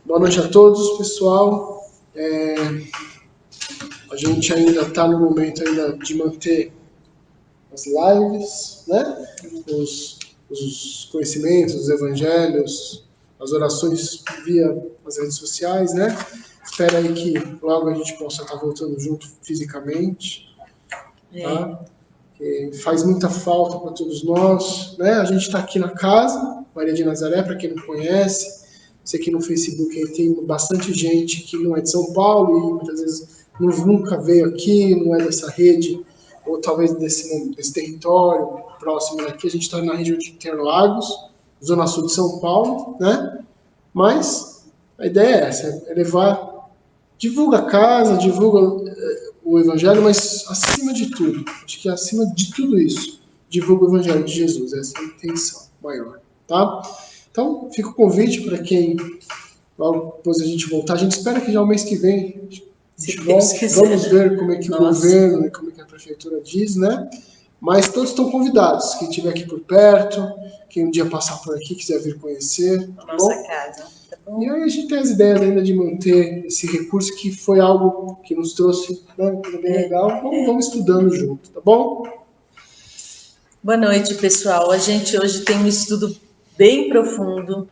Boa noite a todos, pessoal. A gente ainda está no momento ainda de manter as lives, né? Os conhecimentos, os evangelhos, as orações via as redes sociais, né? Espero aí que logo a gente possa estar voltando junto fisicamente, tá? Faz muita falta para todos nós, né? A gente está aqui na casa, Maria de Nazaré, para quem não conhece. Sei que no Facebook aí tem bastante gente que não é de São Paulo e muitas vezes nunca veio aqui, não é dessa rede, ou talvez desse território próximo daqui. A gente está na região de Interlagos, zona sul de São Paulo, né? Mas a ideia é essa, é levar, divulga a casa, divulga o Evangelho, mas acima de tudo, acho que acima de tudo isso, divulga o Evangelho de Jesus, essa é a intenção maior, tá? Então, fica o convite para quem, logo depois a gente voltar, a gente espera que já o mês que vem a gente volte, vamos ver como é que o governo, como é que a prefeitura diz, né? Mas todos estão convidados, quem estiver aqui por perto, quem um dia passar por aqui, quiser vir conhecer, tá nossa bom? casa. Tá bom? E aí a gente tem as ideias ainda de manter esse recurso que foi algo que nos trouxe, né, bem legal. Vamos estudando junto, tá bom? Boa noite, pessoal. A gente hoje tem um estudo bem profundo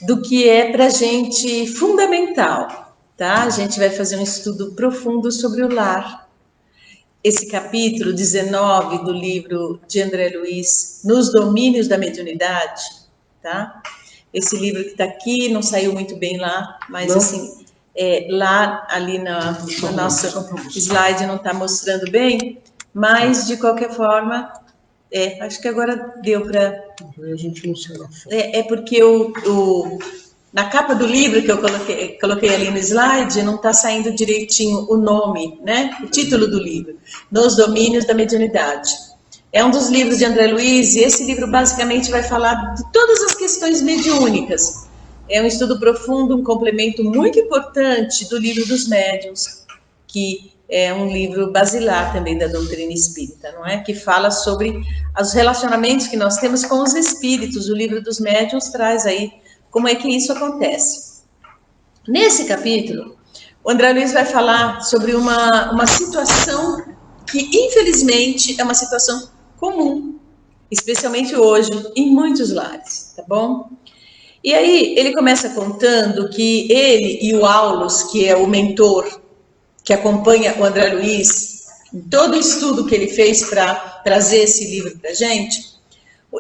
do que é para a gente fundamental, tá? A gente vai fazer um estudo profundo sobre o lar. Esse capítulo 19 do livro de André Luiz, Nos Domínios da Mediunidade, tá? Esse livro que está aqui, não saiu muito bem lá, mas Não. assim, lá ali na nossa slide não está mostrando bem, mas de qualquer forma, acho que agora deu para. A gente não sai na foto. É porque na capa do livro que eu coloquei ali no slide, não está saindo direitinho o nome, né? O título do livro, Nos Domínios da Mediunidade. É um dos livros de André Luiz, e esse livro basicamente vai falar de todas as questões mediúnicas. É um estudo profundo, um complemento muito importante do livro dos médiuns, que é um livro basilar também da doutrina espírita, não é? Que fala sobre os relacionamentos que nós temos com os espíritos. O livro dos médiuns traz aí como é que isso acontece. Nesse capítulo, o André Luiz vai falar sobre uma situação que, infelizmente, é uma situação comum, especialmente hoje, em muitos lares, tá bom? E aí, ele começa contando que ele e o Aulus, que é o mentor que acompanha o André Luiz, em todo o estudo que ele fez para trazer esse livro para a gente,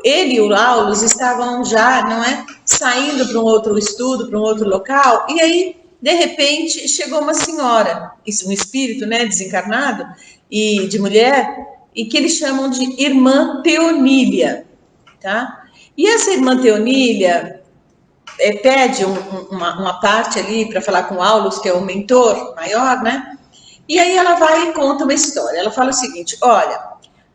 ele e o Aulus estavam já, não é, saindo para um outro estudo, para um outro local, e aí, de repente, chegou uma senhora, um espírito, né, desencarnado, e de mulher, e que eles chamam de Irmã Teonília, tá? E essa Irmã Teonília pede uma parte ali para falar com o Aulus, que é o mentor maior, né? E aí ela vai e conta uma história. Ela fala o seguinte: olha,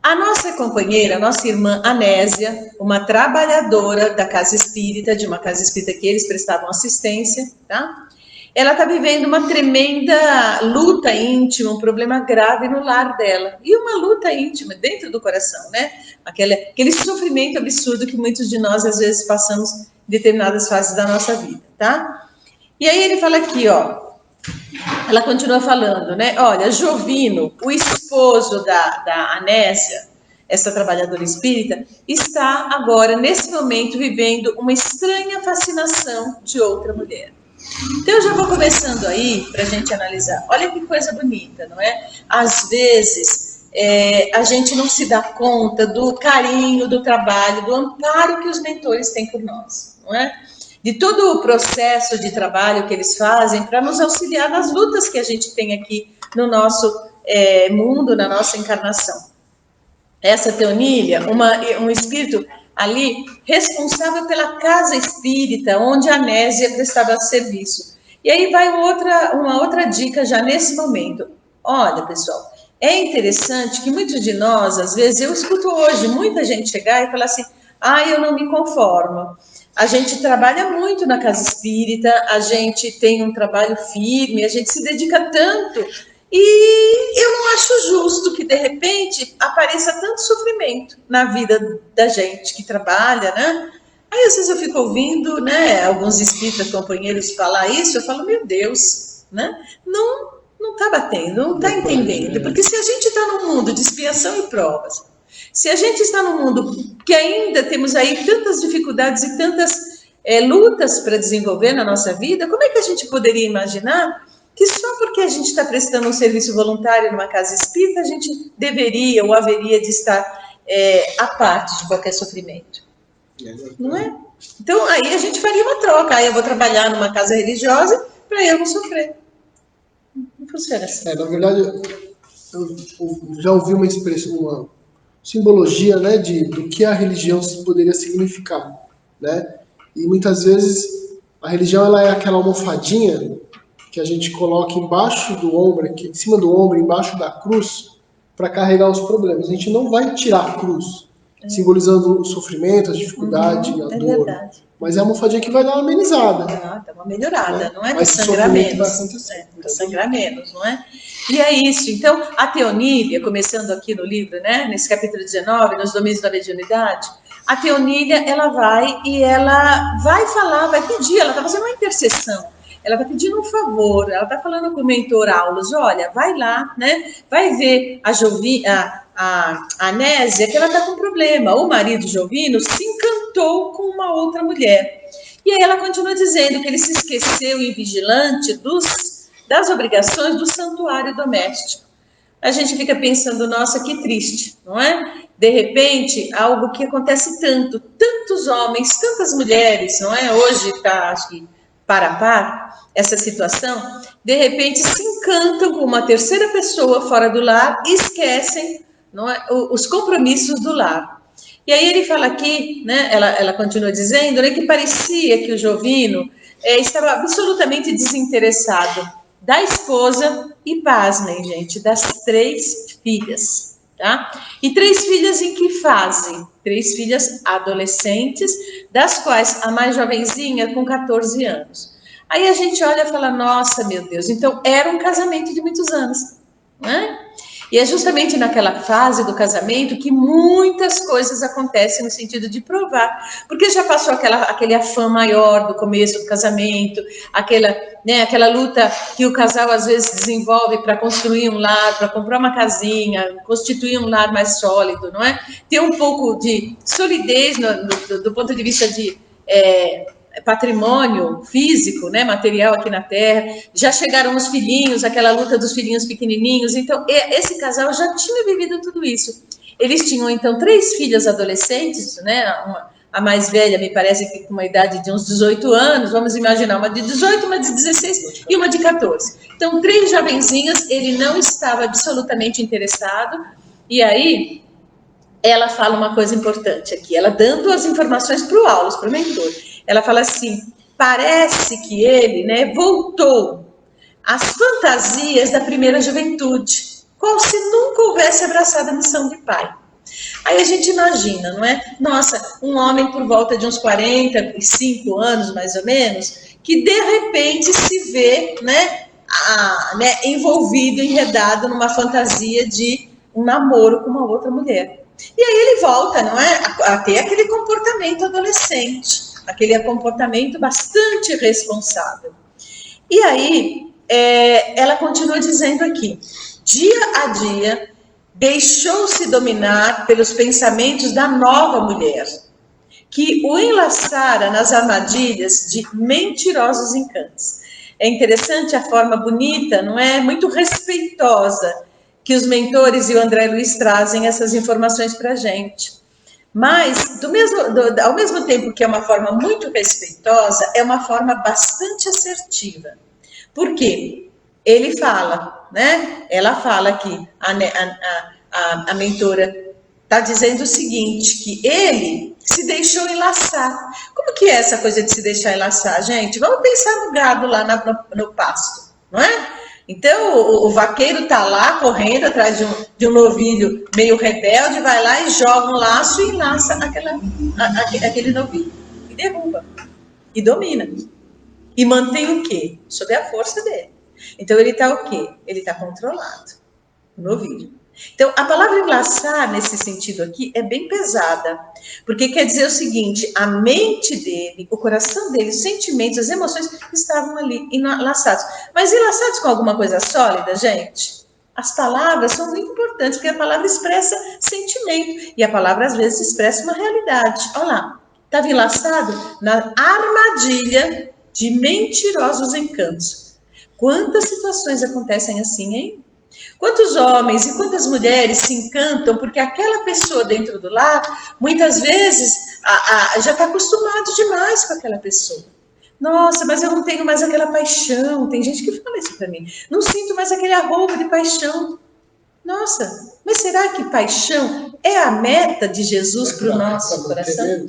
a nossa companheira, a nossa irmã Anésia, uma trabalhadora da casa espírita, de uma casa espírita que eles prestavam assistência, tá? Ela está vivendo uma tremenda luta íntima, um problema grave no lar dela. E uma luta íntima dentro do coração, né? Aquele sofrimento absurdo que muitos de nós, às vezes, passamos em determinadas fases da nossa vida, tá? E aí ele fala aqui, ó. Ela continua falando, né? Olha, Jovino, o esposo da Anésia, essa trabalhadora espírita, está agora, nesse momento, vivendo uma estranha fascinação de outra mulher. Então, eu já vou começando aí para a gente analisar. Olha que coisa bonita, não é? Às vezes, a gente não se dá conta do carinho, do trabalho, do amparo que os mentores têm por nós, não é? De todo o processo de trabalho que eles fazem para nos auxiliar nas lutas que a gente tem aqui no nosso mundo, na nossa encarnação. Essa Teonília, um espírito ali responsável pela casa espírita, onde a Anésia prestava serviço. E aí vai uma outra dica já nesse momento. Olha, pessoal, é interessante que muitos de nós, às vezes, eu escuto hoje muita gente chegar e falar assim: eu não me conformo. A gente trabalha muito na casa espírita, a gente tem um trabalho firme, a gente se dedica tanto, e eu não acho justo que, de repente, apareça tanto sofrimento na vida da gente que trabalha, né? Aí às vezes eu fico ouvindo, né, alguns espíritas companheiros falar isso, eu falo, meu Deus, né? Não está batendo, não está entendendo. Porque se a gente está num mundo de expiação e provas, se a gente está num mundo que ainda temos aí tantas dificuldades e tantas lutas para desenvolver na nossa vida, como é que a gente poderia imaginar que só porque a gente está prestando um serviço voluntário numa casa espírita, a gente deveria ou haveria de estar à parte de qualquer sofrimento? Não é? Então, aí a gente faria uma troca. Aí eu vou trabalhar numa casa religiosa para eu não sofrer. Não funciona assim. Na verdade, eu já ouvi uma expressão, uma simbologia, né, do que a religião poderia significar, né? E muitas vezes a religião ela é aquela almofadinha que a gente coloca embaixo do ombro, aqui, em cima do ombro, embaixo da cruz, para carregar os problemas. A gente não vai tirar a cruz, simbolizando o sofrimento, a dificuldade, a dor. Verdade. Mas é a almofadinha que vai dar uma amenizada. Dá uma melhorada, né? Não é? Mas Sangrar menos. Vai sangrar menos, não é? E é isso. Então, a Teonília, começando aqui no livro, né, nesse capítulo 19, nos domínios da mediunidade, a Teonília, ela vai falar, vai pedir, ela está fazendo uma intercessão. Ela está pedindo um favor, ela está falando com o mentor Aulus, olha, vai lá, né? Vai ver a Anésia, que ela está com problema. O marido Jovino se encantou com uma outra mulher. E aí ela continua dizendo que ele se esqueceu em vigilante das obrigações do santuário doméstico. A gente fica pensando, nossa, que triste, não é? De repente, algo que acontece tantos homens, tantas mulheres, não é? Hoje está, acho que, par a par, essa situação, de repente se encantam com uma terceira pessoa fora do lar e esquecem, não é, os compromissos do lar. E aí ele fala aqui, né, ela continua dizendo, né, que parecia que o Jovino estava absolutamente desinteressado da esposa e, pasmem, gente, das 3 filhas, tá? E 3 filhas em que fase? 3 filhas adolescentes, das quais a mais jovenzinha com 14 anos. Aí a gente olha e fala, nossa, meu Deus, então era um casamento de muitos anos, né? E é justamente naquela fase do casamento que muitas coisas acontecem no sentido de provar, porque já passou aquele afã maior do começo do casamento, aquela luta que o casal às vezes desenvolve para construir um lar, para comprar uma casinha, constituir um lar mais sólido, não é? Ter um pouco de solidez do ponto de vista de patrimônio físico, né, material aqui na Terra, já chegaram os filhinhos, aquela luta dos filhinhos pequenininhos, então esse casal já tinha vivido tudo isso. Eles tinham então 3 filhas adolescentes, né, a mais velha me parece que com uma idade de uns 18 anos, vamos imaginar, uma de 18, uma de 16 e uma de 14. Então 3 jovenzinhas, ele não estava absolutamente interessado, e aí ela fala uma coisa importante aqui, ela dando as informações para o Aulus, para o mentor. Ela fala assim, parece que ele, né, voltou às fantasias da primeira juventude, qual se nunca houvesse abraçado a missão de pai. Aí a gente imagina, não é? Nossa, um homem por volta de uns 45 anos, mais ou menos, que de repente se vê, né, envolvido, enredado numa fantasia de um namoro com uma outra mulher. E aí ele volta, não é? A ter aquele comportamento adolescente, aquele comportamento bastante responsável. E aí, ela continua dizendo aqui, dia a dia, deixou-se dominar pelos pensamentos da nova mulher, que o enlaçara nas armadilhas de mentirosos encantos. É interessante a forma bonita, não é? Muito respeitosa, que os mentores e o André Luiz trazem essas informações para a gente. Mas, ao mesmo tempo que é uma forma muito respeitosa, é uma forma bastante assertiva. Por quê? Ele fala, né? Ela fala que a mentora está dizendo o seguinte, que ele se deixou enlaçar. Como que é essa coisa de se deixar enlaçar, gente? Vamos pensar no gado lá no pasto, não é? Então, o vaqueiro está lá, correndo atrás de um novilho meio rebelde, vai lá e joga um laço e enlaça aquele novilho. E derruba. E domina. E mantém o quê? Sob a força dele. Então, ele está o quê? Ele está controlado. O novilho. Então, a palavra enlaçar, nesse sentido aqui, é bem pesada, porque quer dizer o seguinte, a mente dele, o coração dele, os sentimentos, as emoções estavam ali enlaçados. Mas enlaçados com alguma coisa sólida, gente? As palavras são muito importantes, porque a palavra expressa sentimento, e a palavra, às vezes, expressa uma realidade. Olha lá, estava enlaçado na armadilha de mentirosos encantos. Quantas situações acontecem assim, hein? Quantos homens e quantas mulheres se encantam porque aquela pessoa dentro do lar, muitas vezes, já está acostumado demais com aquela pessoa. Nossa, mas eu não tenho mais aquela paixão. Tem gente que fala isso para mim. Não sinto mais aquele arrobo de paixão. Nossa, mas será que paixão é a meta de Jesus para o nosso coração?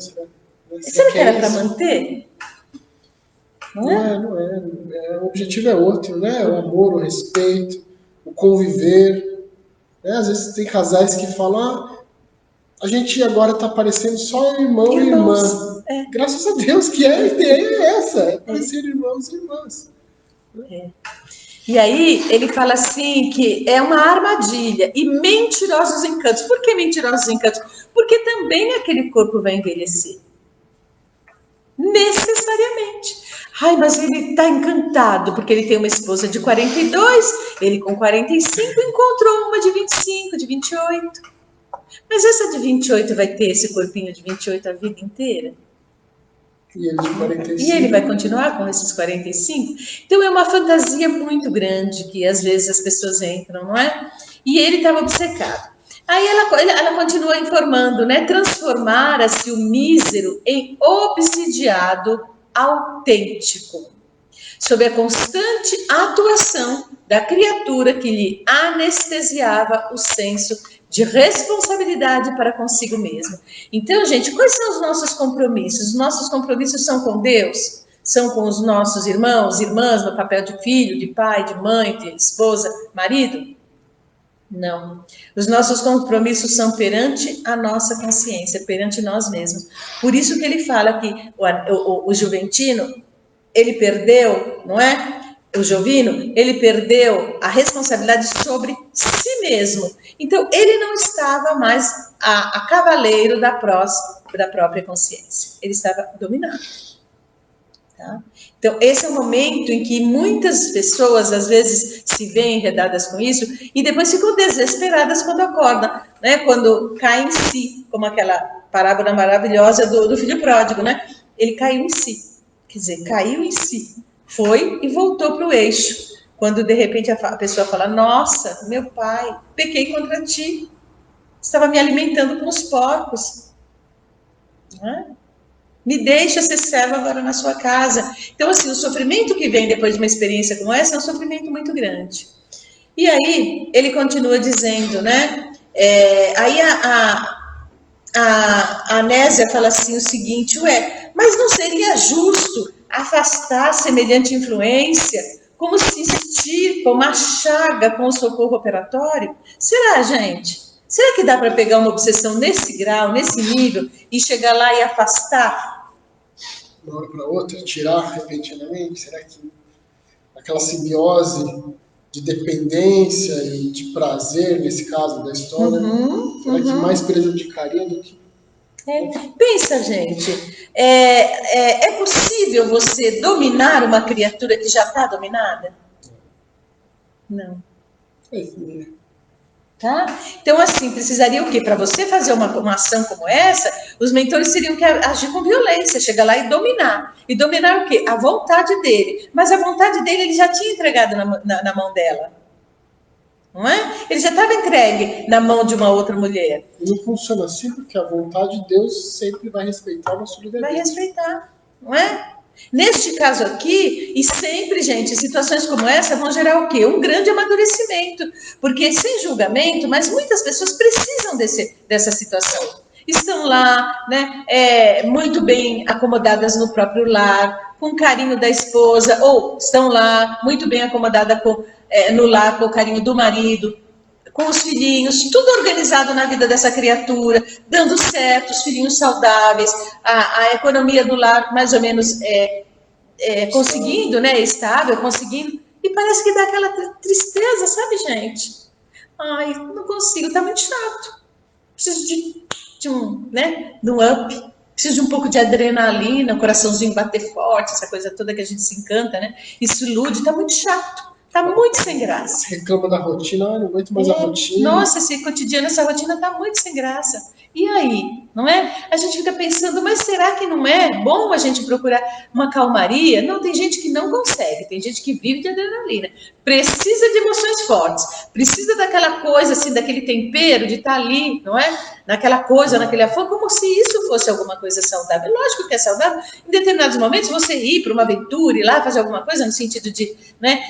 Será que era para manter? Não é. O objetivo é outro, né? O amor, o respeito, o conviver. Né? Às vezes tem casais que falam, a gente agora está parecendo só irmão e irmã. É. Graças a Deus que a ideia é essa, é parecer irmãos e irmãs. É. E aí ele fala assim que é uma armadilha e mentirosos encantos. Por que mentirosos encantos? Porque também aquele corpo vai envelhecer. Necessariamente. Ai, mas ele está encantado, porque ele tem uma esposa de 42, ele com 45 encontrou uma de 25, de 28. Mas essa de 28 vai ter esse corpinho de 28 a vida inteira? E ele de 45. E ele vai continuar com esses 45? Então é uma fantasia muito grande que às vezes as pessoas entram, não é? E ele estava obcecado. Aí ela continua informando, né? Transformara-se o mísero em obsidiado autêntico, sob a constante atuação da criatura que lhe anestesiava o senso de responsabilidade para consigo mesmo. Então, gente, quais são os nossos compromissos? Os nossos compromissos são com Deus? São com os nossos irmãos, irmãs, no papel de filho, de pai, de mãe, de esposa, marido? Não. Os nossos compromissos são perante a nossa consciência, perante nós mesmos. Por isso que ele fala que o juventino, ele perdeu, não é? O Jovino, ele perdeu a responsabilidade sobre si mesmo. Então, ele não estava mais a cavaleiro da própria consciência. Ele estava dominado. Tá? Então, esse é o momento em que muitas pessoas, às vezes, se veem enredadas com isso e depois ficam desesperadas quando acordam, né? Quando caem em si, como aquela parábola maravilhosa do filho pródigo, né? Ele caiu em si. Quer dizer, caiu em si, foi e voltou para o eixo. Quando de repente a pessoa fala, nossa, meu pai, pequei contra ti, estava me alimentando com os porcos, não é? Me deixa ser servo agora na sua casa. Então, assim, o sofrimento que vem depois de uma experiência como essa é um sofrimento muito grande. E aí, ele continua dizendo, né? Aí a Anésia fala assim o seguinte, mas não seria justo afastar semelhante influência como se estirpa uma chaga com o socorro operatório? Será, gente? Será que dá para pegar uma obsessão nesse grau, nesse nível, e chegar lá e afastar? De uma hora para outra, tirar repentinamente? Será que aquela simbiose de dependência e de prazer, nesse caso da história, será que mais prejudicaria do que... Pensa, gente, é possível você dominar uma criatura que já está dominada? Não. Tá? Então, assim, precisaria o quê? Para você fazer uma ação como essa, os mentores teriam que agir com violência, chegar lá e dominar. E dominar o quê? A vontade dele. Mas a vontade dele ele já tinha entregado na mão dela. Não é? Ele já estava entregue na mão de uma outra mulher. E não funciona assim porque a vontade de Deus sempre vai respeitar o nosso livre-arbítrio. Vai respeitar, não é? Neste caso aqui, e sempre, gente, situações como essa vão gerar o quê? Um grande amadurecimento. Porque sem julgamento, mas muitas pessoas precisam dessa situação. Estão lá, né, muito bem acomodadas no próprio lar, com carinho da esposa, ou estão lá muito bem acomodadas no lar com o carinho do marido, com os filhinhos, tudo organizado na vida dessa criatura, dando certo, os filhinhos saudáveis, a economia do lar mais ou menos conseguindo, né, estável, conseguindo, e parece que dá aquela tristeza, sabe, gente? Ai, não consigo, tá muito chato. Preciso de um up. Preciso de um pouco de adrenalina, o coraçãozinho bater forte, essa coisa toda que a gente se encanta, né? Isso ilude, tá muito chato. Tá muito sem graça. Reclama da rotina, não aguento mais a rotina. Nossa, esse cotidiano, essa rotina tá muito sem graça. E aí, não é? A gente fica pensando, mas será que não é bom a gente procurar uma calmaria? Não, tem gente que não consegue, tem gente que vive de adrenalina, precisa de emoções fortes, precisa daquela coisa, assim, daquele tempero de estar ali, não é? Naquela coisa, naquele afogo, como se isso fosse alguma coisa saudável. Lógico que é saudável, em determinados momentos você ir para uma aventura, ir lá fazer alguma coisa no sentido de, né,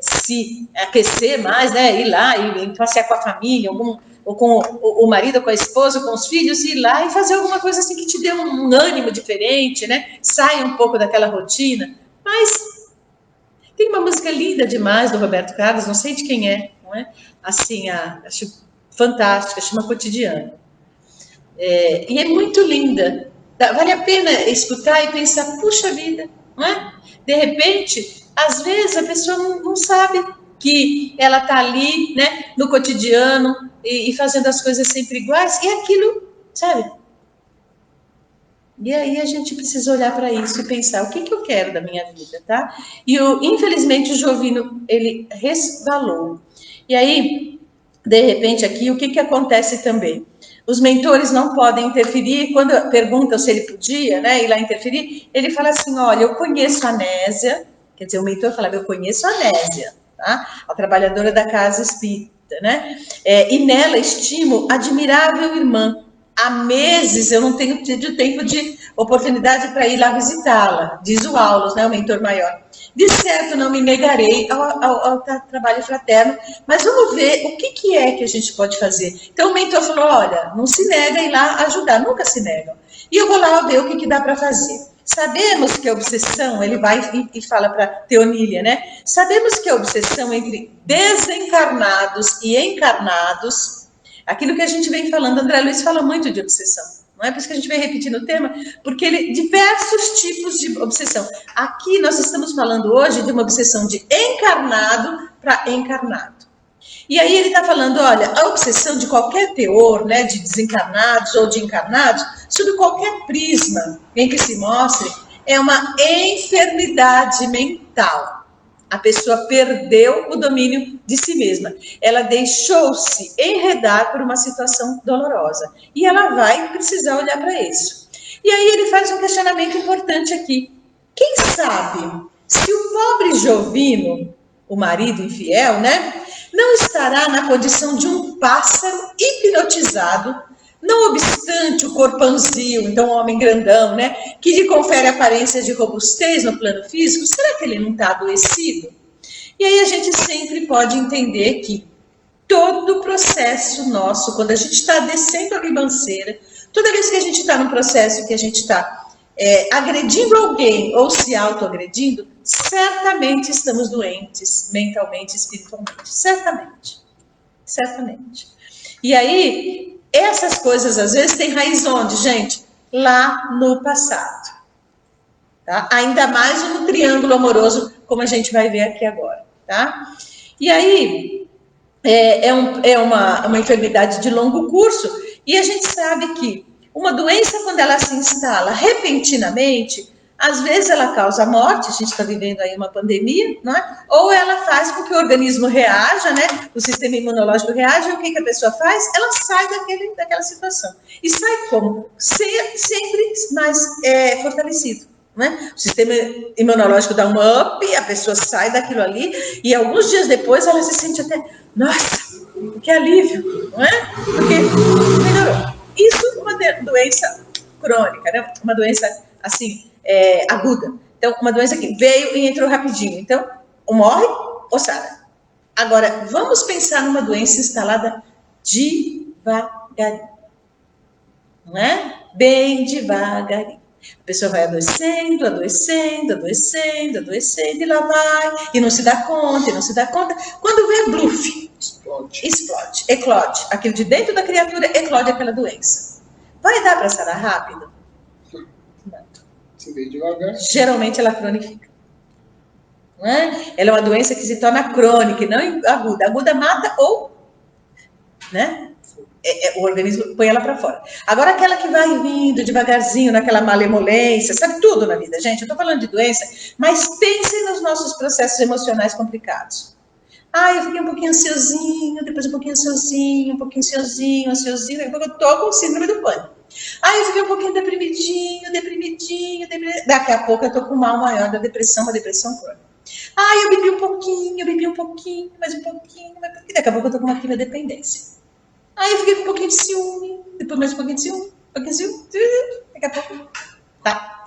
se aquecer mais, né, ir lá e passear com a família, ou com o marido, ou com a esposa, ou com os filhos, ir lá e fazer alguma coisa assim que te dê um ânimo diferente, né? Sai um pouco daquela rotina. Mas tem uma música linda demais do Roberto Carlos, não sei de quem é, não é? Assim, acho fantástica, chama Cotidiano. E é muito linda. Vale a pena escutar e pensar, puxa vida, não é? De repente, às vezes a pessoa não sabe que ela está ali, né, no cotidiano e fazendo as coisas sempre iguais, e aquilo, sabe? E aí a gente precisa olhar para isso e pensar, o que eu quero da minha vida, tá? Infelizmente, o Jovino, ele resvalou. E aí, de repente, aqui, o que acontece também? Os mentores não podem interferir. Quando perguntam se ele podia, né, ir lá interferir, ele fala assim, olha, eu conheço a Nésia, quer dizer, o mentor falava, eu conheço a Nésia, tá? A trabalhadora da casa espírita, né? E nela estimo admirável irmã. Há meses eu não tenho tido tempo de oportunidade para ir lá visitá-la, diz o Aulos, né, o mentor maior. De certo, não me negarei ao trabalho fraterno, mas vamos ver o que é que a gente pode fazer. Então o mentor falou, olha, não se nega a ir lá ajudar, nunca se negam. E eu vou lá ver o que dá para fazer. Sabemos que a obsessão, ele vai e fala para Teonília, né? Sabemos que a obsessão entre desencarnados e encarnados, aquilo que a gente vem falando, André Luiz fala muito de obsessão. Não é por isso que a gente vem repetindo o tema, porque diversos tipos de obsessão. Aqui nós estamos falando hoje de uma obsessão de encarnado para encarnado. E aí ele está falando, olha, a obsessão de qualquer teor, né, de desencarnados ou de encarnados, sob qualquer prisma em que se mostre, é uma enfermidade mental. A pessoa perdeu o domínio de si mesma. Ela deixou-se enredar por uma situação dolorosa. E ela vai precisar olhar para isso. E aí ele faz um questionamento importante aqui. Quem sabe se o pobre Jovino, o marido infiel, né, não estará na condição de um pássaro hipnotizado, não obstante o corpãozinho, então um homem grandão, né, que lhe confere aparência de robustez no plano físico, será que ele não está adoecido? E aí a gente sempre pode entender que todo o processo nosso, quando a gente está descendo a ribanceira, toda vez que a gente está num processo que a gente está agredindo alguém ou se autoagredindo, certamente estamos doentes, mentalmente, espiritualmente. Certamente. Certamente. E aí, essas coisas às vezes têm raiz onde, gente? Lá no passado. Tá? Ainda mais no triângulo amoroso, como a gente vai ver aqui agora. Tá? E aí, é uma enfermidade de longo curso, e a gente sabe que uma doença, quando ela se instala repentinamente, às vezes ela causa morte, a gente está vivendo aí uma pandemia, não é? Ou ela faz com que o organismo reaja, né? O sistema imunológico reage, e o que a pessoa faz? Ela sai daquela situação. E sai como? Sempre mais fortalecido. Né? O sistema imunológico dá um up, a pessoa sai daquilo ali, e alguns dias depois ela se sente até, nossa, que alívio, não é? Porque melhorou. Isso é uma doença crônica, né? Uma doença, assim, aguda. Então, uma doença que veio e entrou rapidinho. Então, ou morre ou sara. Agora, vamos pensar numa doença instalada devagarinho. Não é? Bem devagarinho. A pessoa vai adoecendo, e lá vai, e não se dá conta. Quando vê, bluf, explode, eclode. Aquilo de dentro da criatura eclode aquela doença. Vai dar para sarar rápido? Não. Se vê devagar. Geralmente ela cronifica. Não é? Ela é uma doença que se torna crônica e não aguda. Aguda mata ou né? O organismo põe ela para fora. Agora, aquela que vai vindo devagarzinho, naquela malemolência, sabe tudo na vida, gente? Eu estou falando de doença, mas pensem nos nossos processos emocionais complicados. Eu fiquei um pouquinho ansiosinho, depois um pouquinho ansiosinho, ansiosinho, daqui a pouco eu tô com síndrome do pânico. Eu fiquei um pouquinho deprimidinho, daqui a pouco eu tô com o mal maior da depressão, uma depressão crônica. Eu bebi um pouquinho, mais um pouquinho, daqui a pouco eu tô com uma quimiodependência. Eu fiquei com um pouquinho de ciúme, depois mais um pouquinho de ciúme, daqui a pouco tá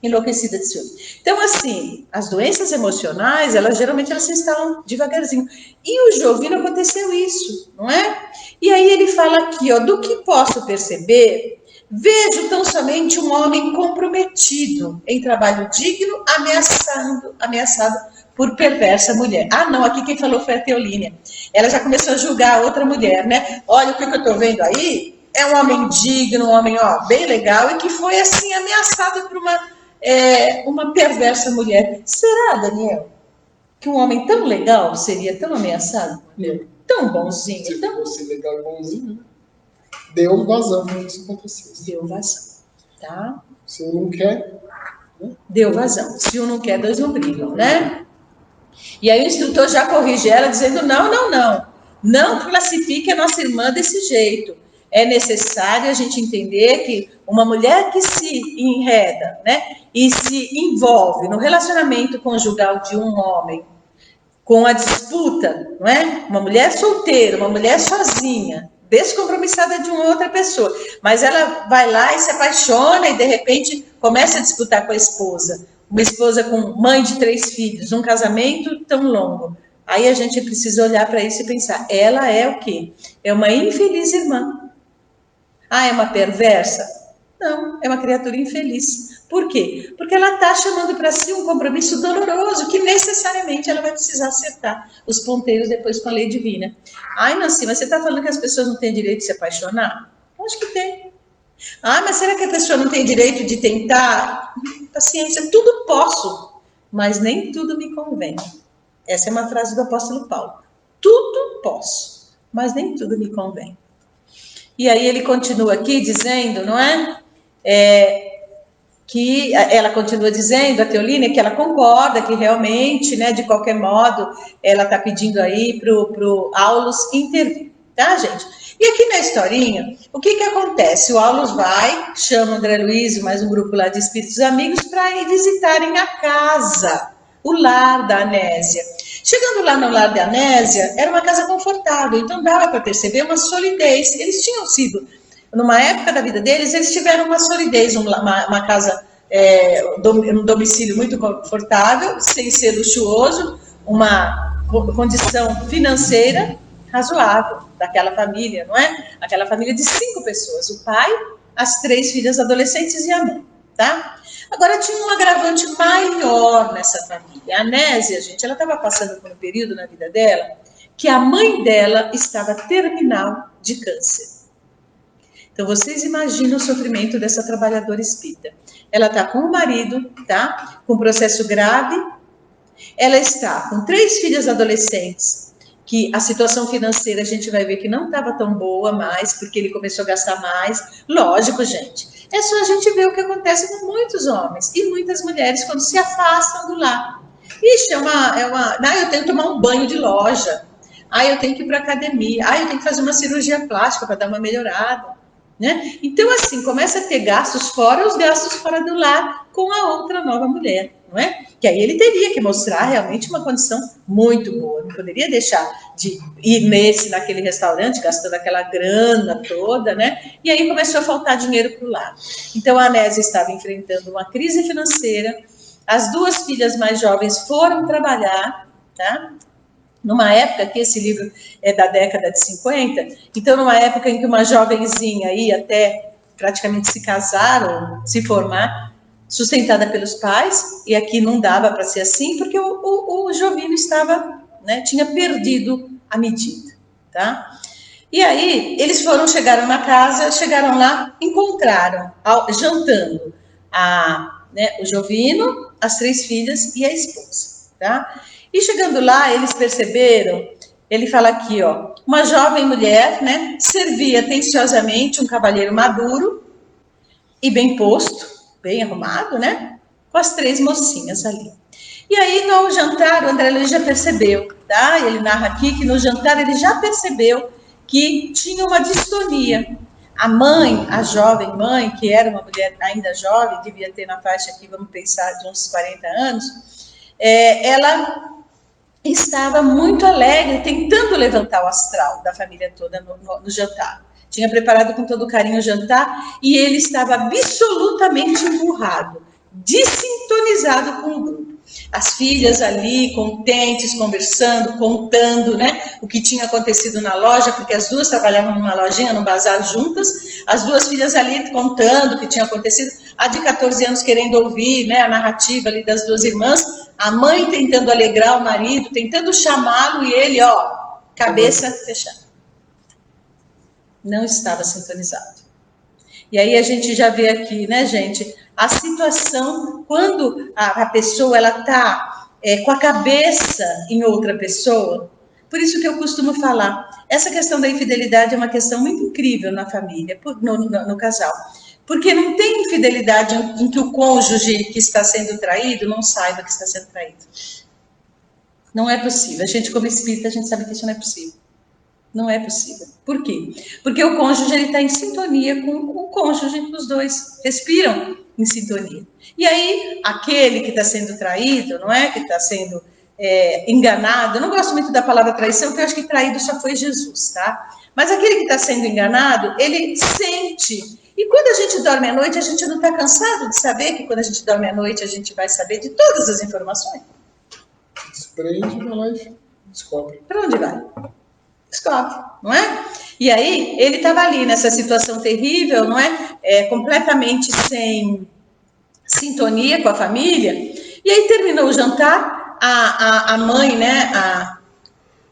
enlouquecida de ciúme. Então, assim, as doenças emocionais, geralmente elas se instalam devagarzinho. E o Jovino aconteceu isso, não é? E aí ele fala aqui, do que posso perceber, vejo tão somente um homem comprometido em trabalho digno, ameaçado por perversa mulher. Não, aqui quem falou foi a Teolínia. Ela já começou a julgar a outra mulher, né? Olha, o que eu estou vendo aí é um homem digno, um homem, bem legal, e que foi, assim, ameaçado por uma perversa mulher. Será, Daniel, que um homem tão legal seria tão ameaçado? Tão bonzinho. Se fosse legal e bonzinho, né? Deu vazão para isso acontecer. Deu vazão, tá? Se um não quer, né? Deu vazão. Se um não quer, dois não brigam, né? E aí o instrutor já corrige ela, dizendo, não classifique a nossa irmã desse jeito. É necessário a gente entender que uma mulher que se enreda, né, e se envolve no relacionamento conjugal de um homem, com a disputa, não é? Uma mulher solteira, uma mulher sozinha, descompromissada de uma outra pessoa, mas ela vai lá e se apaixona e de repente começa a disputar com a esposa. Uma esposa com mãe de 3 filhos, um casamento tão longo. Aí a gente precisa olhar para isso e pensar, ela é o quê? É uma infeliz irmã. É uma perversa? Não, é uma criatura infeliz. Por quê? Porque ela está chamando para si um compromisso doloroso, que necessariamente ela vai precisar acertar os ponteiros depois com a lei divina. Nancy, mas você está falando que as pessoas não têm direito de se apaixonar? Eu acho que tem. Mas será que a pessoa não tem direito de tentar? Paciência, tudo posso, mas nem tudo me convém. Essa é uma frase do apóstolo Paulo. Tudo posso, mas nem tudo me convém. E aí ele continua aqui dizendo, não é? Que ela continua dizendo, a Teolínia, que ela concorda que realmente, né, de qualquer modo, ela está pedindo aí para o Aulus intervir, tá, gente? E aqui na historinha, o que acontece? O Aulus vai, chama o André Luiz e mais um grupo lá de espíritos amigos para ir visitarem a casa, o lar da Anésia. Chegando lá no lar da Anésia, era uma casa confortável, então dava para perceber uma solidez. Eles tinham sido, numa época da vida deles, eles tiveram uma solidez, uma casa, um domicílio muito confortável, sem ser luxuoso, uma condição financeira razoável daquela família, não é? Aquela família de 5 pessoas, o pai, as 3 filhas adolescentes e a mãe, tá? Agora, tinha um agravante maior nessa família. A Anésia, gente, ela estava passando por um período na vida dela que a mãe dela estava terminal de câncer. Então, vocês imaginam o sofrimento dessa trabalhadora espírita. Ela está com o marido, tá? Com um processo grave. Ela está com 3 filhas adolescentes, que a situação financeira a gente vai ver que não estava tão boa mais, porque ele começou a gastar mais. Lógico, gente. É só a gente ver o que acontece com muitos homens e muitas mulheres quando se afastam do lar. Ixi, eu tenho que tomar um banho de loja. Eu tenho que ir para academia. Eu tenho que fazer uma cirurgia plástica para dar uma melhorada. Né? Então, assim, começa a ter gastos fora, os gastos fora do lar com a outra nova mulher, não é? Que aí ele teria que mostrar realmente uma condição muito boa, não poderia deixar de ir naquele restaurante, gastando aquela grana toda, né? E aí começou a faltar dinheiro para o lar. Então, a Anésia estava enfrentando uma crise financeira, as 2 filhas mais jovens foram trabalhar, tá? Numa época que esse livro é da década de 50, então numa época em que uma jovenzinha ia até praticamente se casar ou se formar, sustentada pelos pais, e aqui não dava para ser assim, porque o Jovino estava, né, tinha perdido a medida, tá? E aí eles chegaram na casa, chegaram lá, encontraram, jantando, o Jovino, as 3 filhas e a esposa, tá? E chegando lá, eles perceberam ele fala aqui, ó, uma jovem mulher, né, servia atenciosamente um cavalheiro maduro e bem posto, bem arrumado, né, com as 3 mocinhas ali. E aí no jantar o André Luiz já percebeu, tá? Ele narra aqui que no jantar ele já percebeu que tinha uma distonia. A mãe, a jovem mãe, que era uma mulher ainda jovem, devia ter na faixa aqui, vamos pensar, de uns 40 anos, ela estava muito alegre, tentando levantar o astral da família toda no jantar. Tinha preparado com todo carinho o jantar e ele estava absolutamente emburrado, desintonizado com o grupo. As filhas ali, contentes, conversando, contando, né, o que tinha acontecido na loja, porque as duas trabalhavam numa lojinha, num bazar juntas, as 2 filhas ali contando o que tinha acontecido, a de 14 anos querendo ouvir, né, a narrativa ali das 2 irmãs, a mãe tentando alegrar o marido, tentando chamá-lo e ele, ó, cabeça fechada. Não estava sintonizado. E aí a gente já vê aqui, né, gente, a situação quando a pessoa ela está com a cabeça em outra pessoa. Por isso que eu costumo falar, essa questão da infidelidade é uma questão muito incrível na família, no casal. Porque não tem infidelidade em que o cônjuge que está sendo traído não saiba que está sendo traído. Não é possível. A gente, como espírita, a gente sabe que isso não é possível. Não é possível. Por quê? Porque o cônjuge está em sintonia com o cônjuge, os dois respiram em sintonia. E aí, aquele que está sendo traído, não é? Que está sendo enganado, eu não gosto muito da palavra traição, porque eu acho que traído só foi Jesus, tá? Mas aquele que está sendo enganado, ele sente. E quando a gente dorme à noite, a gente não está cansado de saber que quando a gente dorme à noite, a gente vai saber de todas as informações? Desprende, mas descobre. Para onde vai? Descobre, não é? E aí, ele estava ali nessa situação terrível, não é? Completamente sem sintonia com a família. E aí terminou o jantar, a mãe, né,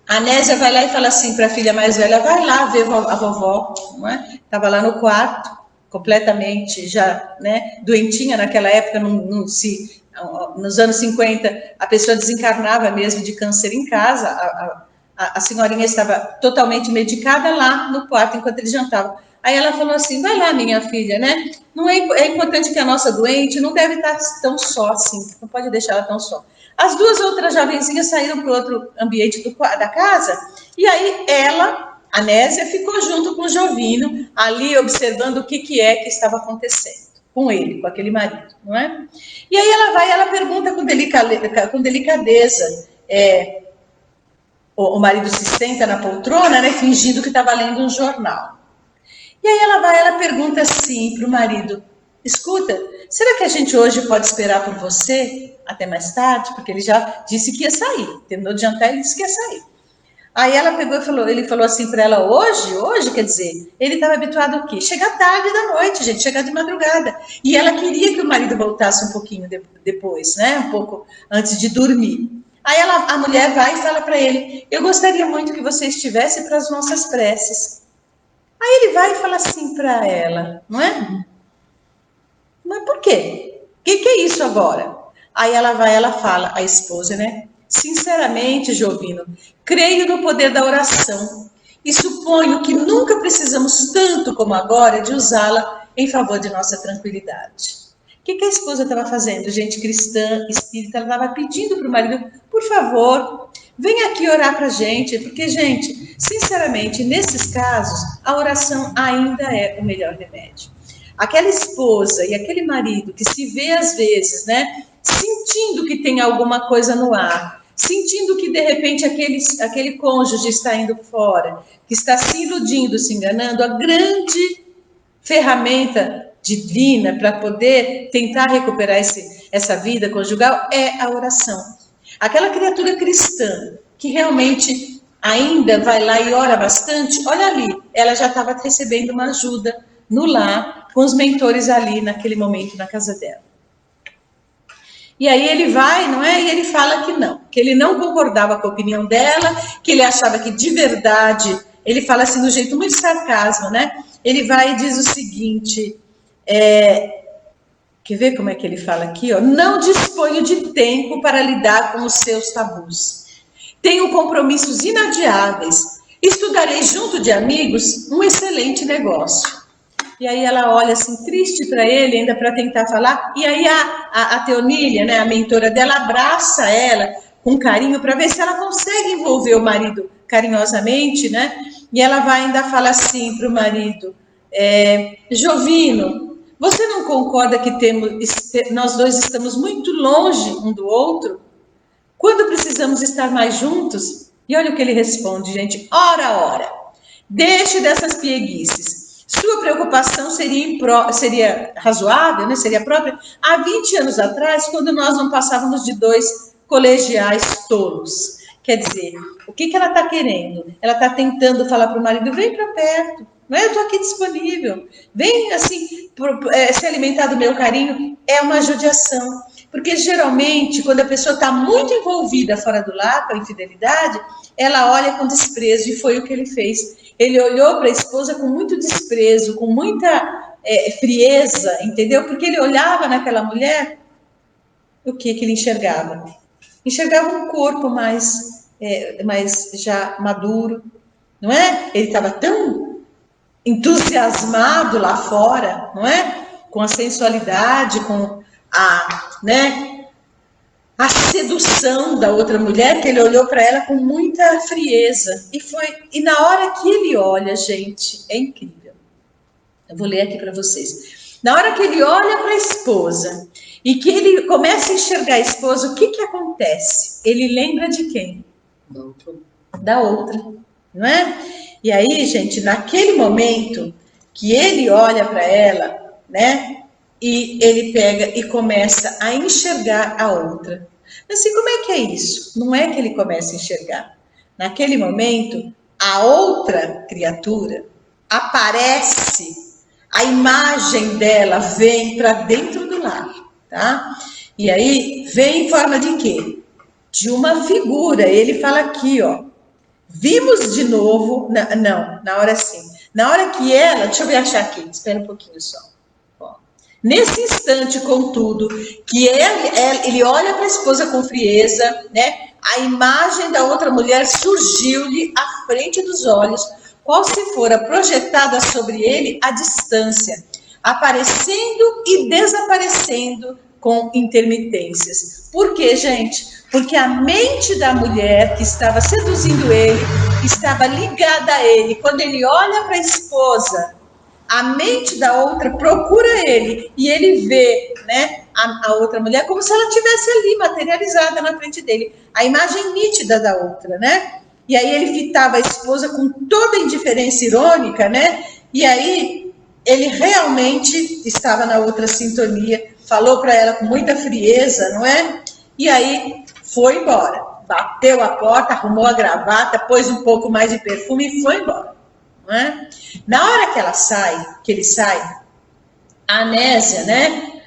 a Nésia vai lá e fala assim para a filha mais velha, vai lá ver a vovó, não é? Estava lá no quarto, completamente já, né, doentinha naquela época, nos anos 50, a pessoa desencarnava mesmo de câncer em casa, a senhorinha estava totalmente medicada lá no quarto enquanto eles jantavam. Aí ela falou assim, vai lá minha filha, né? Não é importante que a nossa doente não deve estar tão só assim, não pode deixar ela tão só. As 2 outras jovenzinhas saíram para o outro ambiente da casa, e aí ela, a Nésia, ficou junto com o Jovino, ali observando o que é que estava acontecendo com ele, com aquele marido, não é? E aí ela pergunta com delicadeza, o marido se senta na poltrona, né, fingindo que estava lendo um jornal. E aí ela pergunta assim para o marido, escuta, será que a gente hoje pode esperar por você até mais tarde? Porque ele já disse que ia sair, terminou de jantar, ele disse que ia sair. Aí ela pegou e falou, ele falou assim para ela, hoje, quer dizer, ele estava habituado ao quê? Chegar tarde da noite, gente, chegar de madrugada. E ela queria que o marido voltasse um pouquinho depois, né, um pouco antes de dormir. Aí a mulher vai e fala para ele, eu gostaria muito que você estivesse para as nossas preces. Aí ele vai e fala assim para ela, não é? Mas por quê? O que é isso agora? Aí ela fala, a esposa, né? Sinceramente, Jovino, creio no poder da oração e suponho que nunca precisamos tanto como agora de usá-la em favor de nossa tranquilidade. O que a esposa estava fazendo? Gente cristã, espírita, ela estava pedindo para o marido, por favor, vem aqui orar para a gente, porque, gente, sinceramente, nesses casos, a oração ainda é o melhor remédio. Aquela esposa e aquele marido que se vê às vezes, né, sentindo que tem alguma coisa no ar, sentindo que de repente aquele cônjuge está indo fora, que está se iludindo, se enganando, a grande ferramenta divina para poder tentar recuperar essa vida conjugal é a oração. Aquela criatura cristã que realmente ainda vai lá e ora bastante, olha ali, ela já estava recebendo uma ajuda no lar, com os mentores ali naquele momento na casa dela. E aí ele vai, não é? E ele fala que ele não concordava com a opinião dela, que ele achava que de verdade, ele fala assim do jeito muito sarcasmo, né? Ele vai e diz o seguinte, quer ver como é que ele fala aqui? Ó? Não disponho de tempo para lidar com os seus tabus. Tenho compromissos inadiáveis. Estudarei junto de amigos um excelente negócio. E aí ela olha assim, triste para ele, ainda para tentar falar. E aí a Teonília, né, a mentora dela, abraça ela com carinho para ver se ela consegue envolver o marido carinhosamente, né? E ela vai ainda falar assim para o marido, Jovino, você não concorda que nós dois estamos muito longe um do outro? Quando precisamos estar mais juntos? E olha o que ele responde, gente. Ora, deixe dessas pieguices. Sua preocupação seria razoável, né? Seria própria há 20 anos atrás, quando nós não passávamos de 2 colegiais tolos. Quer dizer, o que ela está querendo? Ela está tentando falar para o marido, vem para perto, não é? Eu estou aqui disponível, vem assim, se alimentar do meu carinho. É uma judiação. Porque geralmente, quando a pessoa está muito envolvida fora do lar, com a infidelidade, ela olha com desprezo, e foi o que ele fez. Ele olhou para a esposa com muito desprezo, com muita frieza, entendeu? Porque ele olhava naquela mulher, o que ele enxergava? Enxergava um corpo mais já maduro, não é? Ele estava tão entusiasmado lá fora, não é? Com a sensualidade, com a sedução da outra mulher, que ele olhou para ela com muita frieza. E na hora que ele olha, gente, é incrível. Eu vou ler aqui para vocês. Na hora que ele olha para a esposa e que ele começa a enxergar a esposa, o que acontece? Ele lembra de quem? Da outra, não é? E aí, gente, naquele momento que ele olha para ela, né? E ele pega e começa a enxergar a outra. Mas assim, como é que é isso? Não é que ele começa a enxergar. Naquele momento, a outra criatura aparece, a imagem dela vem para dentro do lar, tá? E aí, vem em forma de quê? De uma figura. Ele fala aqui, ó. Vimos de novo, na hora sim. Na hora que ela, deixa eu achar aqui, espera um pouquinho só. Nesse instante, contudo, que ele olha para a esposa com frieza, né? A imagem da outra mulher surgiu-lhe à frente dos olhos, qual se fora projetada sobre ele à distância, aparecendo e desaparecendo com intermitências. Por quê, gente? Porque a mente da mulher que estava seduzindo ele, estava ligada a ele. Quando ele olha para a esposa, a mente da outra procura ele e ele vê, né, a outra mulher como se ela estivesse ali materializada na frente dele, a imagem nítida da outra, né? E aí ele fitava a esposa com toda a indiferença irônica, né? E aí ele realmente estava na outra sintonia, falou para ela com muita frieza, não é? E aí foi embora, bateu a porta, arrumou a gravata, pôs um pouco mais de perfume e foi embora. Não é? Na hora que ele sai, a Anésia, né,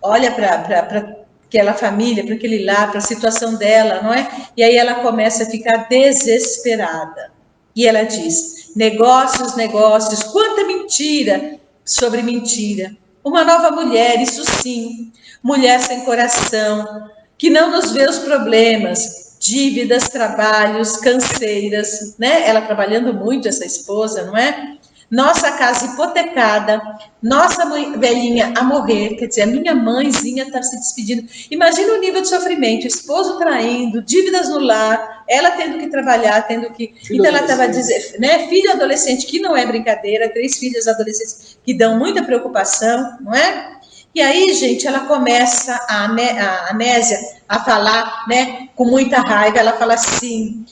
olha para aquela família, para aquele lar, para a situação dela, não é? E aí ela começa a ficar desesperada. E ela diz: negócios, negócios, quanta mentira sobre mentira. Uma nova mulher, isso sim, mulher sem coração, que não nos vê os problemas, dívidas, trabalhos, canseiras, né? Ela trabalhando muito, essa esposa, não é? Nossa casa hipotecada, nossa velhinha a morrer, quer dizer, a minha mãezinha está se despedindo. Imagina o nível de sofrimento, esposo traindo, dívidas no lar, ela tendo que trabalhar, tendo que... Então ela estava dizendo, né? Filho adolescente, que não é brincadeira, 3 filhas adolescentes que dão muita preocupação, não é? E aí, gente, ela começa, a Anésia, a falar, né, com muita raiva. Ela fala assim,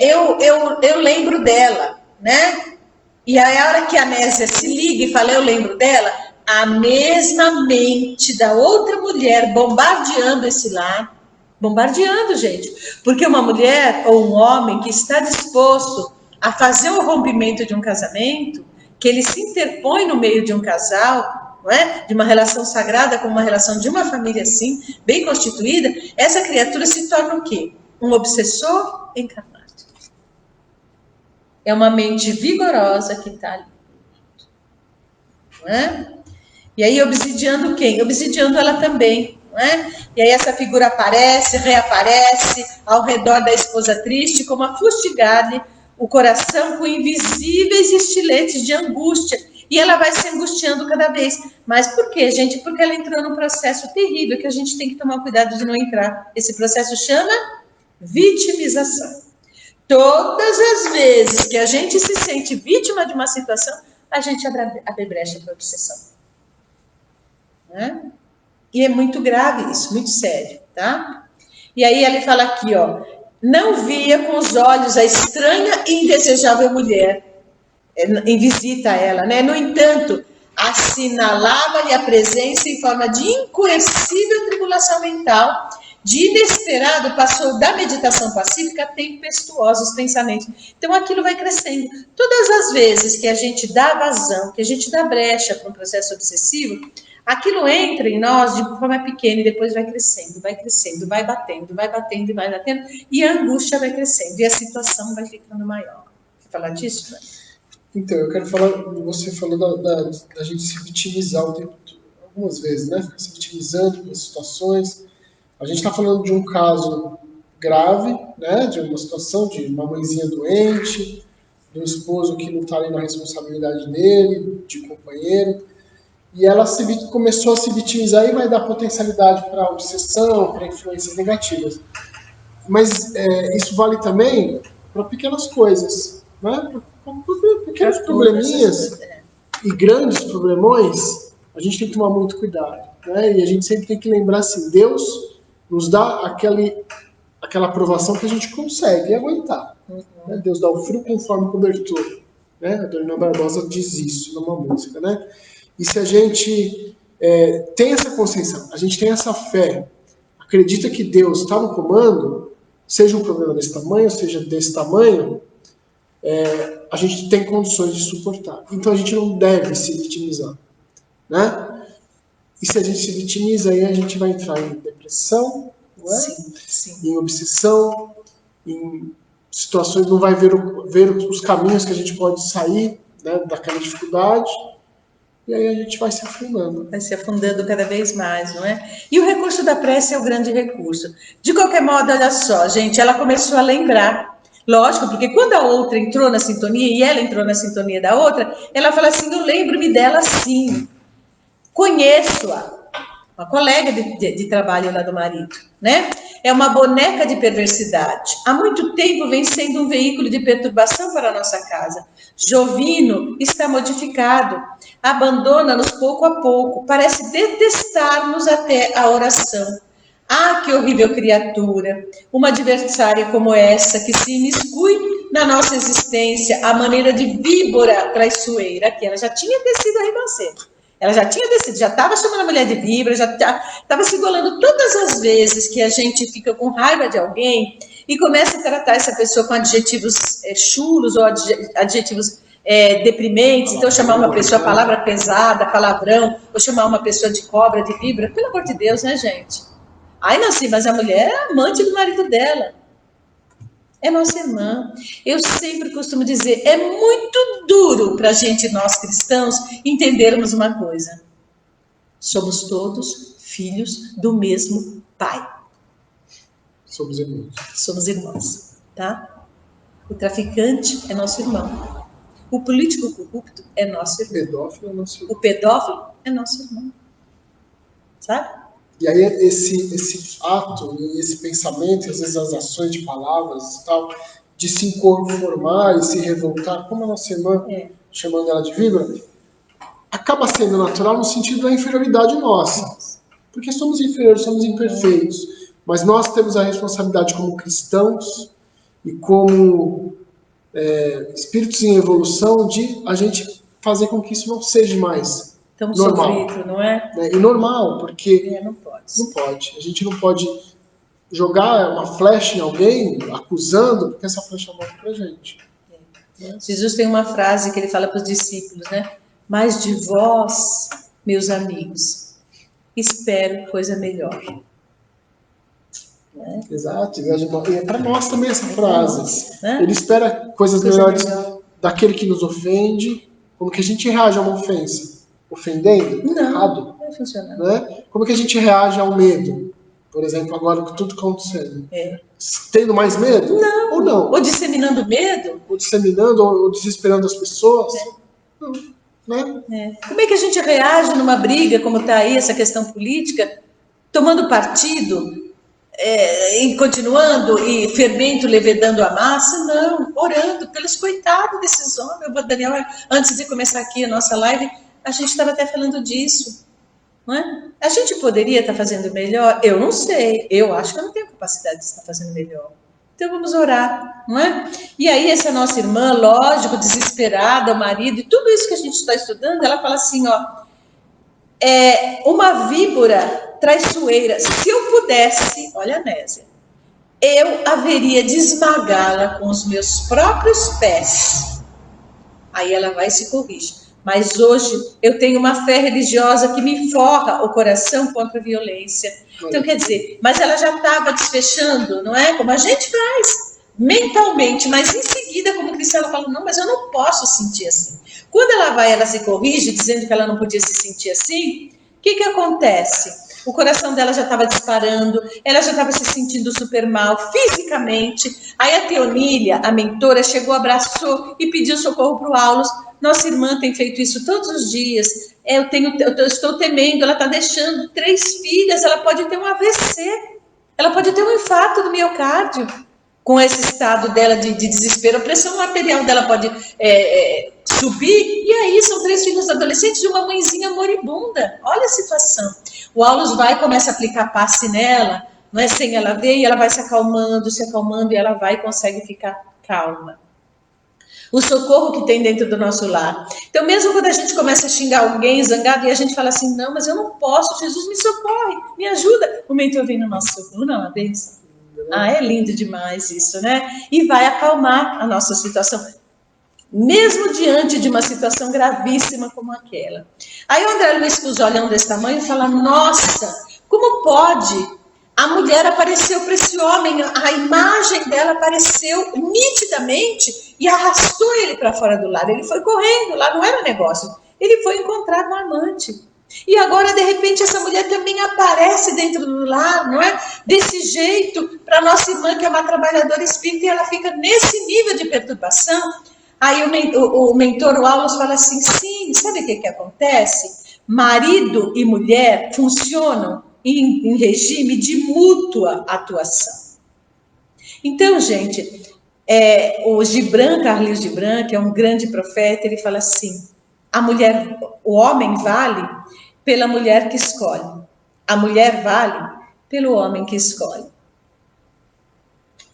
eu lembro dela, né? E aí, a hora que a Anésia se liga e fala, eu lembro dela, a mesma mente da outra mulher bombardeando esse lar, bombardeando, gente. Porque uma mulher ou um homem que está disposto a fazer o rompimento de um casamento, que ele se interpõe no meio de um casal, não é? De uma relação sagrada com uma relação de uma família assim, bem constituída, essa criatura se torna o quê? Um obsessor encarnado. É uma mente vigorosa que está ali. Não é? E aí obsidiando quem? Obsidiando ela também. não é? E aí essa figura aparece, reaparece ao redor da esposa triste, como a fustigade o coração com invisíveis estiletes de angústia. E ela vai se angustiando cada vez. Mas por quê, gente? Porque ela entrou num processo terrível que a gente tem que tomar cuidado de não entrar. Esse processo chama vitimização. Todas as vezes que a gente se sente vítima de uma situação, a gente abre brecha para obsessão. Né? E é muito grave isso, muito sério, tá? E aí ele fala aqui, ó, não via com os olhos a estranha e indesejável mulher em visita a ela, né? No entanto, assinalava-lhe a presença em forma de incoercível tribulação mental. De inesperado, passou da meditação pacífica a tempestuosos pensamentos. Então, aquilo vai crescendo. Todas as vezes que a gente dá vazão, que a gente dá brecha para um processo obsessivo, aquilo entra em nós de forma pequena e depois vai crescendo, vai batendo, e vai batendo, e a angústia vai crescendo, e a situação vai ficando maior. Quer falar disso, né? Então, eu quero falar, você falou da gente se vitimizar o tempo todo, algumas vezes, né? Ficar se vitimizando com situações. A gente está falando de um caso grave, né? De uma situação de uma mãezinha doente, de um esposo que não está ali na responsabilidade dele, de companheiro, e ela começou a se vitimizar e vai dar potencialidade para obsessão, para influências negativas. Mas isso vale também para pequenas coisas, né? Para pequenos probleminhas e grandes problemões, a gente tem que tomar muito cuidado, né? E a gente sempre tem que lembrar assim, Deus nos dá aquela aprovação que a gente consegue aguentar. Né? Deus dá o frio conforme cobertor. Né? A Dorina Barbosa diz isso numa música. Né? E se a gente tem essa consciência, a gente tem essa fé, acredita que Deus está no comando, seja um problema desse tamanho, seja desse tamanho, a gente tem condições de suportar. Então a gente não deve se vitimizar. Né? E se a gente se vitimiza, aí a gente vai entrar em depressão, não é? Sim. Em obsessão, em situações, não vai ver os caminhos que a gente pode sair, né, daquela dificuldade, e aí a gente vai se afundando. Vai se afundando cada vez mais, não é? E o recurso da prece é o grande recurso. De qualquer modo, olha só, gente, ela começou a lembrar. Lógico, porque quando a outra entrou na sintonia, e ela entrou na sintonia da outra, ela fala assim, eu lembro-me dela sim. Conheço-a, uma colega de trabalho lá do marido, né? É uma boneca de perversidade. Há muito tempo vem sendo um veículo de perturbação para a nossa casa. Jovino está modificado, abandona-nos pouco a pouco, parece detestar-nos até a oração. Ah, que horrível criatura! Uma adversária como essa que se imiscui na nossa existência, à maneira de víbora traiçoeira, que ela já tinha descido a ribanceira. Ela já tinha decidido, já estava chamando a mulher de víbora, já estava se igualando todas as vezes que a gente fica com raiva de alguém e começa a tratar essa pessoa com adjetivos chulos ou adjetivos deprimentes. Então, chamar uma pessoa palavra pesada, palavrão, ou chamar uma pessoa de cobra, de víbora, pelo amor de Deus, né, gente? Ai, não, sim, mas a mulher é amante do marido dela. É nossa irmã. Eu sempre costumo dizer, é muito duro para a gente, nós cristãos, entendermos uma coisa. Somos todos filhos do mesmo Pai. Somos irmãos. Somos irmãos, tá? O traficante é nosso irmão. O político corrupto é nosso irmão. O pedófilo é nosso irmão. O pedófilo é nosso irmão. Sabe? E aí esse ato, esse pensamento, às vezes as ações de palavras e tal, de se inconformar e se revoltar, como a nossa irmã, chamando ela de víbora, acaba sendo natural no sentido da inferioridade nossa. Porque somos inferiores, somos imperfeitos. Mas nós temos a responsabilidade como cristãos e como espíritos em evolução de a gente fazer com que isso não seja mais tão normal. Sofrido, não é? E normal, porque não pode. Não pode. A gente não pode jogar uma flecha em alguém acusando, porque essa flecha volta pra gente. Jesus tem uma frase que ele fala para os discípulos, né? Mas de vós, meus amigos, espero coisa melhor. Exato. E é para nós também essa frase. Né? Ele espera coisas melhores daquele que nos ofende. Como que a gente reage a uma ofensa? Ofendendo? Não. Errado. Tá funcionando. Né? Como que a gente reage ao medo? Por exemplo, agora com tudo acontecendo. Tendo mais medo? Não. Ou não? Ou disseminando medo? Ou disseminando, ou desesperando as pessoas? Não. Né? Como é que a gente reage numa briga, como está aí essa questão política, tomando partido, e continuando, e fermento levedando a massa? Não, orando pelos coitados desses homens. Daniel, antes de começar aqui a nossa live, a gente estava até falando disso. Não é? A gente poderia estar fazendo melhor? Eu não sei. Eu acho que eu não tenho capacidade de estar fazendo melhor. Então vamos orar, não é? E aí essa nossa irmã, lógico, desesperada, o marido, e tudo isso que a gente está estudando, ela fala assim, ó, uma víbora traiçoeira, se eu pudesse, olha a Nésia, eu haveria de esmagá-la com os meus próprios pés. Aí ela vai e se corrige. Mas hoje eu tenho uma fé religiosa que me forra o coração contra a violência. Então, quer dizer, mas ela já estava desfechando, não é? Como a gente faz, mentalmente, mas em seguida, como cristã, ela fala, não, mas eu não posso sentir assim. Quando ela vai, ela se corrige, dizendo que ela não podia se sentir assim, o que acontece? O coração dela já estava disparando, ela já estava se sentindo super mal, fisicamente. Aí a Teonília, a mentora, chegou, abraçou e pediu socorro para o Aulos. Nossa irmã tem feito isso todos os dias. Eu estou temendo, ela está deixando 3 filhas, ela pode ter um AVC, ela pode ter um infarto do miocárdio. Com esse estado dela de desespero, a pressão arterial dela pode subir, e aí são 3 filhos adolescentes de uma mãezinha moribunda. Olha a situação. O Aulos vai e começa a aplicar passe nela, não é, sem ela ver, e ela vai se acalmando, e ela vai e consegue ficar calma. O socorro que tem dentro do nosso lar. Então, mesmo quando a gente começa a xingar alguém zangado, e a gente fala assim, não, mas eu não posso, Jesus me socorre, me ajuda. O mentor vem no nosso socorro, não, a bênção. É lindo demais isso, né? E vai acalmar a nossa situação, mesmo diante de uma situação gravíssima como aquela. Aí o André Luiz, com os olhão desse tamanho, fala, nossa, como pode? A mulher apareceu para esse homem, a imagem dela apareceu nitidamente e arrastou ele para fora do lar. Ele foi correndo, lá não era negócio. Ele foi encontrar com a amante. E agora, de repente, essa mulher também aparece dentro do lar, não é? Desse jeito, para a nossa irmã, que é uma trabalhadora espírita, e ela fica nesse nível de perturbação. Aí o mentor, o Aulos, fala assim, sim, sabe o que acontece? Marido e mulher funcionam em regime de mútua atuação. Então, gente, o Gibran, Carlinhos Gibran, que é um grande profeta, ele fala assim, o homem vale pela mulher que escolhe. A mulher vale pelo homem que escolhe.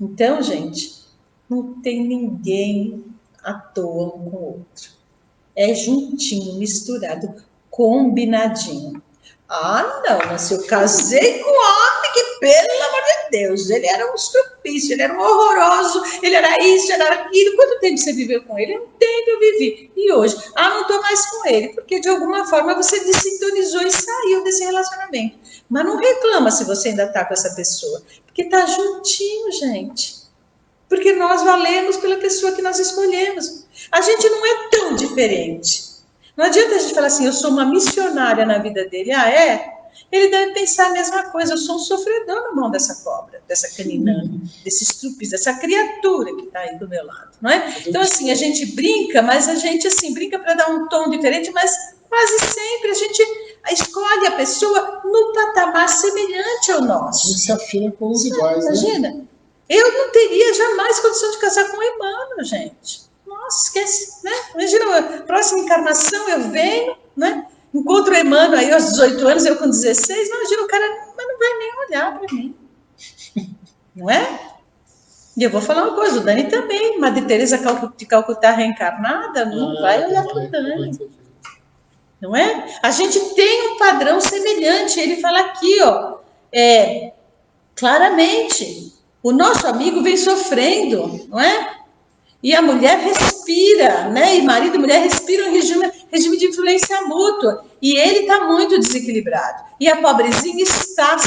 Então, gente, não tem ninguém à toa um com o outro. É juntinho, misturado, combinadinho. Ah, não, mas se eu casei com um homem que, pelo amor de Deus, ele era um estupício, ele era um horroroso, ele era isso, ele era aquilo. Quanto tempo você viveu com ele? Um tempo eu vivi. E hoje? Não estou mais com ele, porque de alguma forma você desintonizou e saiu desse relacionamento. Mas não reclama se você ainda está com essa pessoa, porque está juntinho, gente. Porque nós valemos pela pessoa que nós escolhemos. A gente não é tão diferente. Não adianta a gente falar assim, eu sou uma missionária na vida dele. Ele deve pensar a mesma coisa, eu sou um sofredor na mão dessa cobra, dessa caninã, desse estrupis, dessa criatura que está aí do meu lado, não é? Então, assim, a gente brinca, mas a gente, assim, brinca para dar um tom diferente, mas quase sempre a gente escolhe a pessoa no patamar semelhante ao nosso. A gente se afina com os iguais, imagina, né? Eu não teria jamais condição de casar com um Emmanuel, gente. Nossa, esquece, né? Imagina, a próxima encarnação eu venho, né? Encontro o Emmanuel aí aos 18 anos, eu com 16, imagina, o cara mas não vai nem olhar para mim. Não é? E eu vou falar uma coisa, o Dani também, Madre Teresa de Calcutá reencarnada, não vai olhar para o Dani. Não é? A gente tem um padrão semelhante, ele fala aqui, ó, claramente, o nosso amigo vem sofrendo, não é? E a mulher respira, né? E marido e mulher respiram em regime de influência mútua. E ele está muito desequilibrado. E a pobrezinha está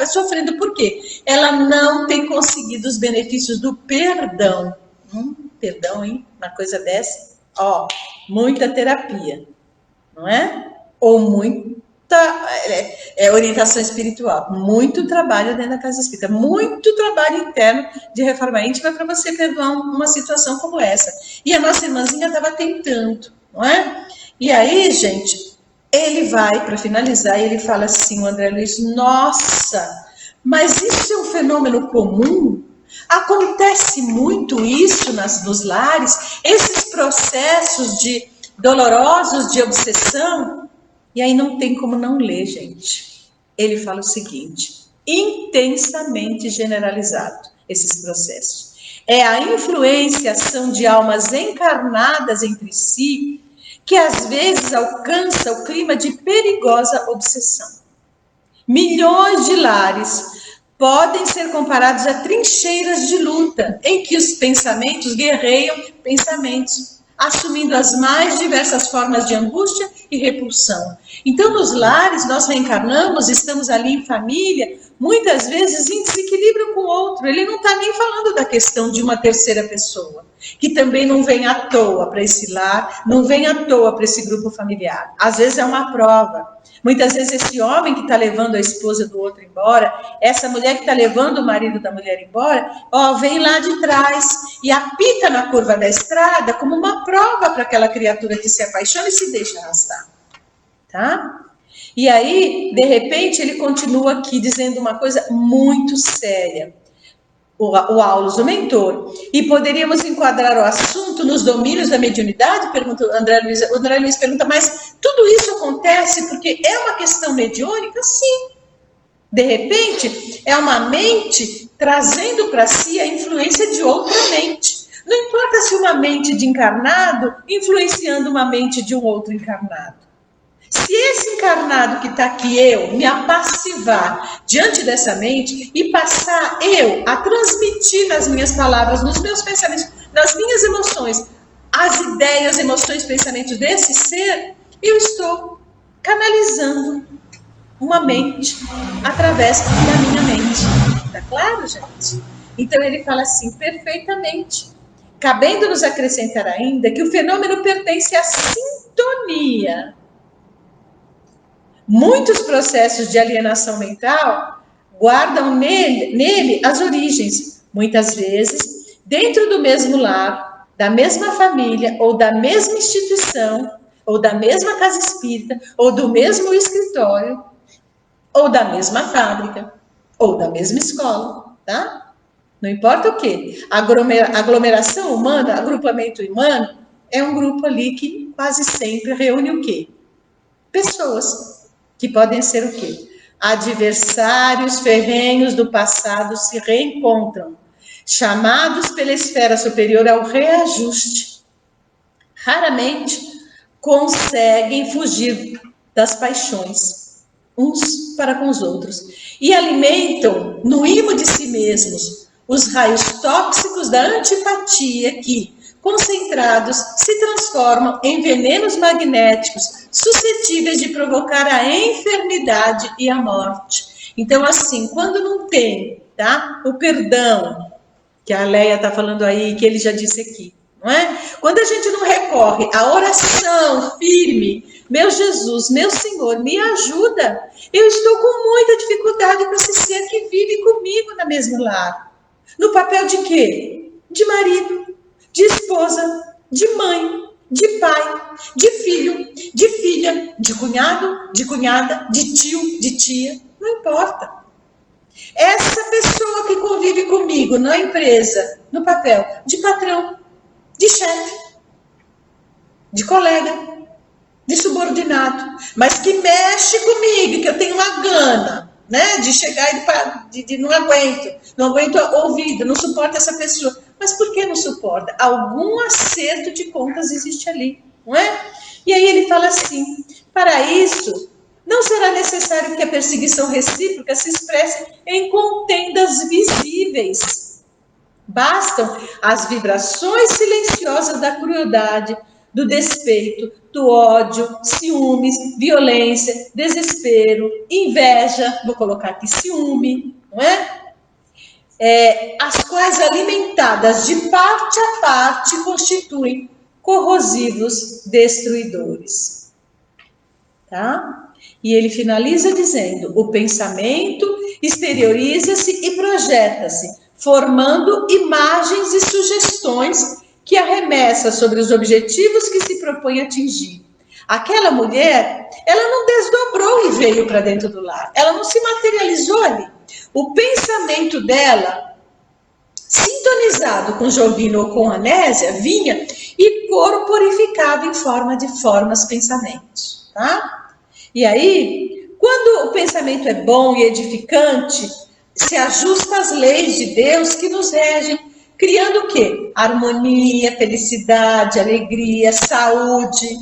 sofrendo. Por quê? Ela não tem conseguido os benefícios do perdão. Perdão, hein? Uma coisa dessa. Muita terapia, não é? Ou muita orientação espiritual, muito trabalho dentro da casa espírita, muito trabalho interno de reforma íntima para você perdoar uma situação como essa. E a nossa irmãzinha estava tentando, não é? E aí, gente, ele vai, para finalizar, ele fala assim, o André Luiz, nossa, mas isso é um fenômeno comum? Acontece muito isso nos lares? Esses processos dolorosos de obsessão? E aí não tem como não ler, gente. Ele fala o seguinte, intensamente generalizado, esses processos. É a influenciação de almas encarnadas entre si que às vezes alcança o clima de perigosa obsessão. Milhões de lares podem ser comparados a trincheiras de luta, em que os pensamentos guerreiam pensamentos, assumindo as mais diversas formas de angústia e repulsão. Então, nos lares, nós reencarnamos, estamos ali em família, muitas vezes em desequilíbrio com o outro. Ele não está nem falando da questão de uma terceira pessoa, que também não vem à toa para esse lar, não vem à toa para esse grupo familiar. Às vezes é uma prova. Muitas vezes esse homem que está levando a esposa do outro embora, essa mulher que está levando o marido da mulher embora, vem lá de trás e apita na curva da estrada como uma prova para aquela criatura que se apaixona e se deixa arrastar. Tá? E aí, de repente, ele continua aqui dizendo uma coisa muito séria. O Aulus, o mentor. E poderíamos enquadrar o assunto nos domínios da mediunidade? Pergunta o André Luiz. O André Luiz pergunta, mas tudo isso acontece porque é uma questão mediúnica? Sim. De repente, é uma mente trazendo para si a influência de outra mente. Não importa se uma mente de encarnado influenciando uma mente de um outro encarnado. Se esse encarnado que está aqui, eu, me apassivar diante dessa mente e passar eu a transmitir nas minhas palavras, nos meus pensamentos, nas minhas emoções, as ideias, emoções, pensamentos desse ser, eu estou canalizando uma mente através da minha mente. Tá claro, gente? Então ele fala assim, perfeitamente. Cabendo-nos acrescentar ainda que o fenômeno pertence à sintonia. Muitos processos de alienação mental guardam nele as origens, muitas vezes, dentro do mesmo lar, da mesma família, ou da mesma instituição, ou da mesma casa espírita, ou do mesmo escritório, ou da mesma fábrica, ou da mesma escola, tá? Não importa o quê. Aglomeração humana, agrupamento humano, é um grupo ali que quase sempre reúne o quê? Pessoas. Que podem ser o quê? Adversários ferrenhos do passado se reencontram, chamados pela esfera superior ao reajuste. Raramente conseguem fugir das paixões, uns para com os outros, e alimentam no imo de si mesmos os raios tóxicos da antipatia que, concentrados, se transformam em venenos magnéticos suscetíveis de provocar a enfermidade e a morte. Então, assim, quando não tem, tá, o perdão, que a Leia está falando aí, que ele já disse aqui, não é? Quando a gente não recorre à oração firme, meu Jesus, meu Senhor, me ajuda. Eu estou com muita dificuldade com esse ser que vive comigo na mesma lar. No papel de quê? De marido, de esposa, de mãe, de pai, de filho, de filha, de cunhado, de cunhada, de tio, de tia, não importa. Essa pessoa que convive comigo na empresa, no papel de patrão, de chefe, de colega, de subordinado, mas que mexe comigo, que eu tenho uma gana, né, de chegar e de não aguento a ouvida, não suporto essa pessoa. Mas por que não suporta? Algum acerto de contas existe ali, não é? E aí ele fala assim, para isso, não será necessário que a perseguição recíproca se expresse em contendas visíveis. Bastam as vibrações silenciosas da crueldade, do despeito, do ódio, ciúmes, violência, desespero, inveja, vou colocar aqui ciúme, não é? As quais alimentadas de parte a parte constituem corrosivos destruidores. Tá? E ele finaliza dizendo: o pensamento exterioriza-se e projeta-se, formando imagens e sugestões que arremessa sobre os objetivos que se propõe atingir. Aquela mulher, ela não desdobrou e veio para dentro do lar, ela não se materializou ali. O pensamento dela, sintonizado com Jovino ou com Anésia, vinha e corporificava em forma de formas pensamentos, tá? E aí, quando o pensamento é bom e edificante, se ajusta às leis de Deus que nos regem, criando o quê? Harmonia, felicidade, alegria, saúde.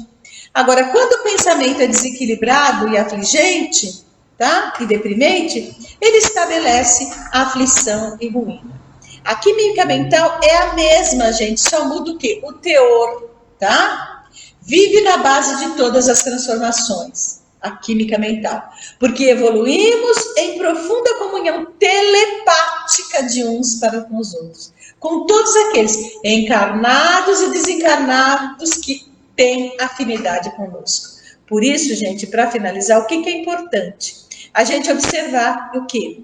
Agora, quando o pensamento é desequilibrado e afligente, tá? E deprimente, ele estabelece aflição e ruína. A química mental é a mesma, gente, só muda o quê? O teor, tá? Vive na base de todas as transformações, a química mental, porque evoluímos em profunda comunhão telepática de uns para com os outros, com todos aqueles encarnados e desencarnados que têm afinidade conosco. Por isso, gente, para finalizar, o que é importante? A gente observar o quê?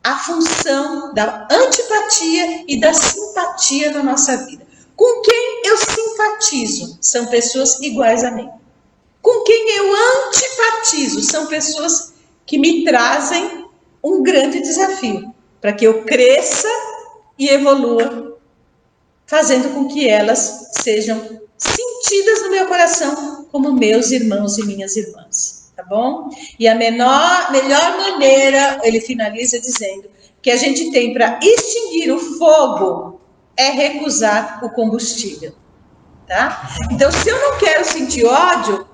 A função da antipatia e da simpatia na nossa vida. Com quem eu simpatizo? São pessoas iguais a mim. Com quem eu antipatizo? São pessoas que me trazem um grande desafio, para que eu cresça e evolua, fazendo com que elas sejam sentidas no meu coração como meus irmãos e minhas irmãs. Tá bom? E a melhor maneira, ele finaliza dizendo, que a gente tem para extinguir o fogo é recusar o combustível, tá? Então, se eu não quero sentir ódio,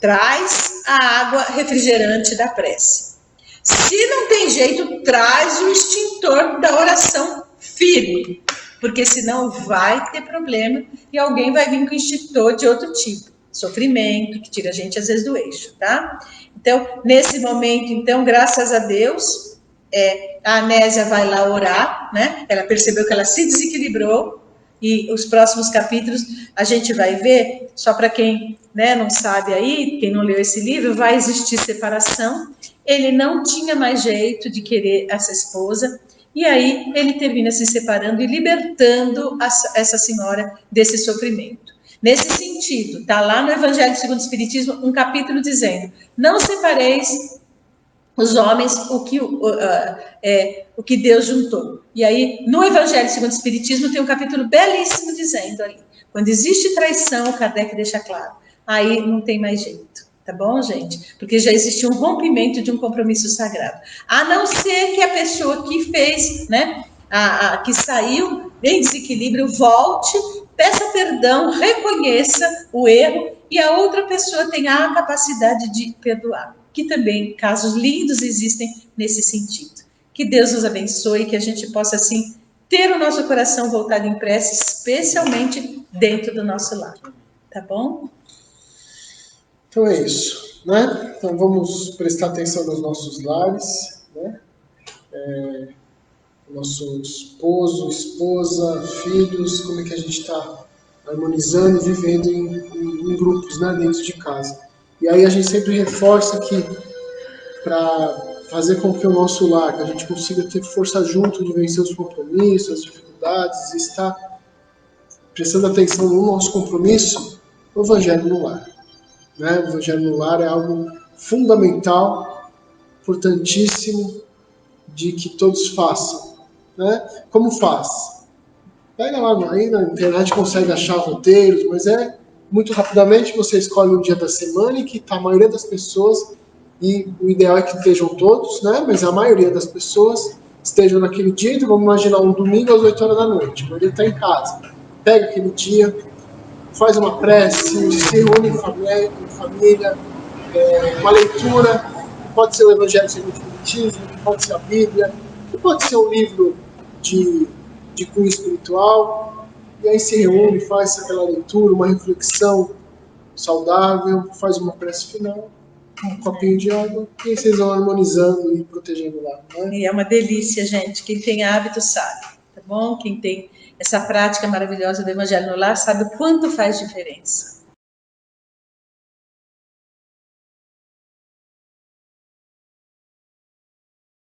traz a água refrigerante da prece. Se não tem jeito, traz o extintor da oração firme, porque senão vai ter problema e alguém vai vir com extintor de outro tipo. Sofrimento, que tira a gente às vezes do eixo, tá? Então, nesse momento, então, graças a Deus, a Anésia vai lá orar, né? Ela percebeu que ela se desequilibrou e os próximos capítulos a gente vai ver, só para quem, né, não sabe aí, quem não leu esse livro, vai existir separação. Ele não tinha mais jeito de querer essa esposa, e aí ele termina se separando e libertando essa senhora desse sofrimento. Nesse sentido, está lá no Evangelho segundo o Espiritismo um capítulo dizendo: não separeis os homens o que Deus juntou. E aí, no Evangelho segundo o Espiritismo, tem um capítulo belíssimo dizendo ali: quando existe traição, o Kardec deixa claro, aí não tem mais jeito. Tá bom, gente? Porque já existe um rompimento de um compromisso sagrado. A não ser que a pessoa que fez, né, que saiu em desequilíbrio, volte, peça perdão, reconheça o erro e a outra pessoa tenha a capacidade de perdoar. Que também casos lindos existem nesse sentido. Que Deus nos abençoe e que a gente possa, assim, ter o nosso coração voltado em prece, especialmente dentro do nosso lar. Tá bom? Então é isso, né? Então vamos prestar atenção nos nossos lares, né? Nosso esposo, esposa, filhos, como é que a gente está harmonizando e vivendo em grupos, né, dentro de casa. E aí a gente sempre reforça que para fazer com que o nosso lar, que a gente consiga ter força junto de vencer os compromissos, as dificuldades, e estar prestando atenção no nosso compromisso, o Evangelho no lar. Né? O Evangelho no lar é algo fundamental, importantíssimo, de que todos façam. Né? Como faz? Pega lá, aí na internet consegue achar roteiros, mas muito rapidamente você escolhe um dia da semana em que está a maioria das pessoas, e o ideal é que estejam todos, né? Mas a maioria das pessoas estejam naquele dia. Então vamos imaginar um domingo às 8 horas da noite, a maioria está em casa. Pega aquele dia, faz uma prece, se reúne em família, uma leitura, pode ser o Evangelho segundo o Espiritismo, pode ser a Bíblia, pode ser um livro de cunho espiritual, e aí se reúne, faz aquela leitura, uma reflexão saudável, faz uma prece final, um copinho de água, e aí vocês vão harmonizando e protegendo lá. Né? E é uma delícia, gente. Quem tem hábito sabe, tá bom? Quem tem essa prática maravilhosa do Evangelho no lar sabe o quanto faz diferença.